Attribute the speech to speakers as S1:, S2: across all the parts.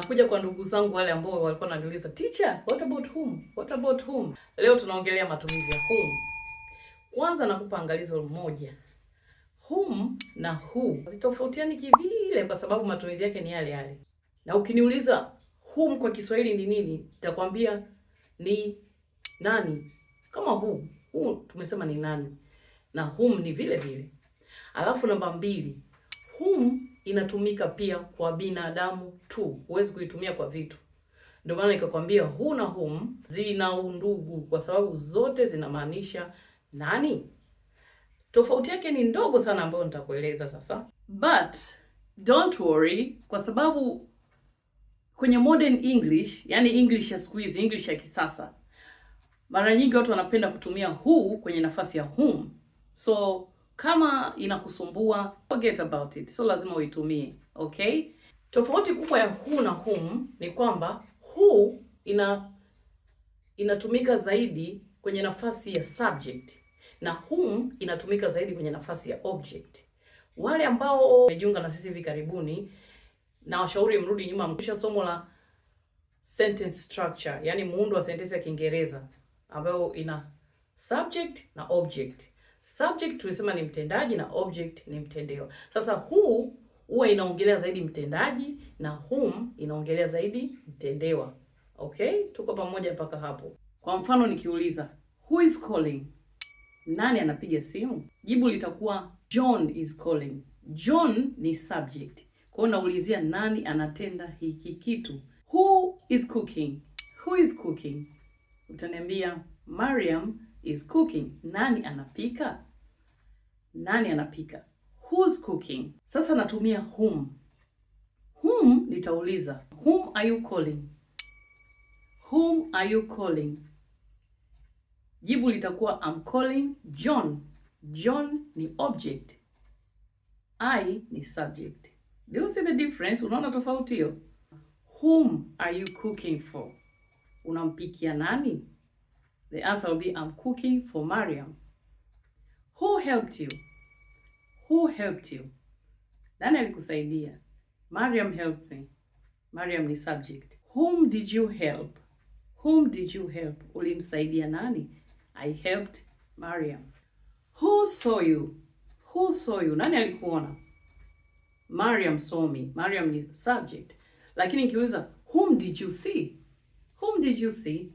S1: Nakuja kwa ndugu zangu wale ambao walikuwa wananiuliza, "Teacher, what about whom? What about whom?" Leo tunaongelea matumizi ya whom. Kwanza nakupa angalizo moja. Whom na who hazitofautiani kivile kwa sababu matumizi yake ni yale yale. Na ukiniuliza whom kwa Kiswahili ni nini, nitakwambia ni nani. Kama who tumesema ni nani. Na whom ni vile vile. Alafu namba 2, whom inatumika pia kwa binadamu tu. Huwezi kuitumia kwa vitu. Ndio maana nikakwambia who na whom zina undugu kwa sababu zote zinamaanisha nani. Tofauti yake ni ndogo sana ambayo nitakueleza sasa. But don't worry kwa sababu kwenye modern English, yani English ya siku hizi, English ya kisasa, mara nyingi watu wanapenda kutumia who kwenye nafasi ya whom. So kama inakusumbua, forget about it. So lazima uitumie, okay? Tofauti kubwa ya who na whom ni kwamba who inatumika zaidi kwenye nafasi ya subject na whom inatumika zaidi kwenye nafasi ya object. Wale ambao wamejiunga na sisi hivi karibuni, na washauri mrudi nyuma mkisha somo la sentence structure, yani muundo wa sentensi ya Kiingereza ambayo ina subject na object. Subject tulisema ni mtendaji na object ni mtendewa. Sasa who huwa inaongelea zaidi mtendaji na whom inaongelea zaidi mtendewa. Okay? Tuko pamoja mpaka hapo. Kwa mfano nikiuliza, who is calling? Nani anapiga simu? Jibu litakuwa John is calling. John ni subject. Kwa hiyo naulizia nani anatenda hiki kitu. Who is cooking? Who is cooking? Utaniambia Mariam is cooking. Nani anapika? Nani anapika? Who's cooking? Sasa natumia whom. Whom nitauliza, whom are you calling? Whom are you calling? Jibu litakuwa I'm calling John. John ni object. I ni subject. Do you see the difference? Unaona tofauti hiyo? Whom are you cooking for? Unampikia nani? The answer will be I'm cooking for Mariam. Who helped you? Who helped you? Nani alikusaidia? Mariam helped me. Mariam ni subject. Whom did you help? Whom did you help? Ulimsaidia nani? I helped Mariam. Who saw you? Who saw you? Nani alikuona? Mariam saw me. Mariam ni subject. Lakini nikiuliza whom did you see? Whom did you see?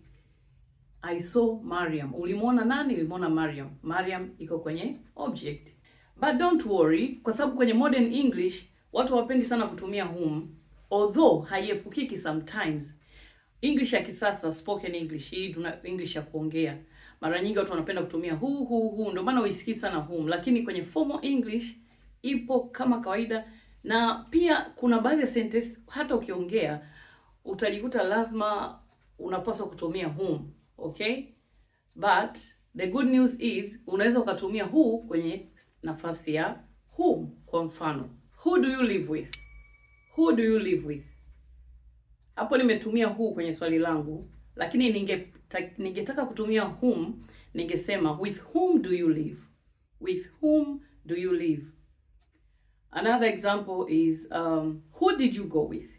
S1: I saw Mariam. Ulimuona nani? Ulimuona Mariam. Mariam iko kwenye object. But don't worry, kwa sababu kwenye modern English watu hawapendi sana kutumia whom, although haiepukiki sometimes. English ya kisasa, spoken English, hii tuna English ya kuongea, mara nyingi watu wanapenda kutumia who, ndio maana uisikii sana whom, lakini kwenye formal English ipo kama kawaida. Na pia kuna baadhi ya sentence hata ukiongea utajikuta lazima unapaswa kutumia whom, okay? But the good news is unaweza ukatumia who kwenye nafasi ya whom. Kwa mfano, who do you live with? Who do you live with? Hapo nimetumia who kwenye swali langu, lakini ningetaka kutumia whom, ningesema with whom do you live? With whom do you live? Another example is who did you go with?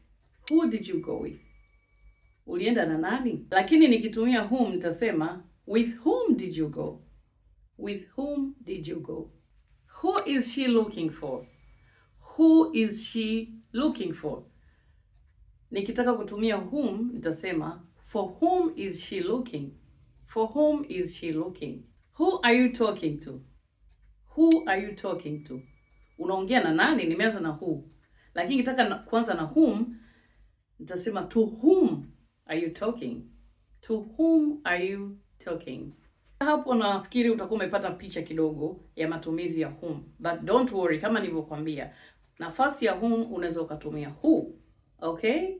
S1: Who did you go with? Ulienda na nani? Lakini nikitumia whom nitasema with whom did you go? With whom did you go? Who is she looking for? Who is she looking for? Nikitaka kutumia whom nitasema for whom is she looking? For whom is she looking? Who are you talking to? Who are you talking to? Unaongea na nani? Nimeanza na who. Lakini nikitaka kuanza na whom nitasema to whom are you talking? To whom are you talking? Hapo nafikiri utakuwa umepata picha kidogo ya matumizi ya whom. But don't worry, kama nilivyokuambia, nafasi ya whom unaweza ukatumia who. Okay?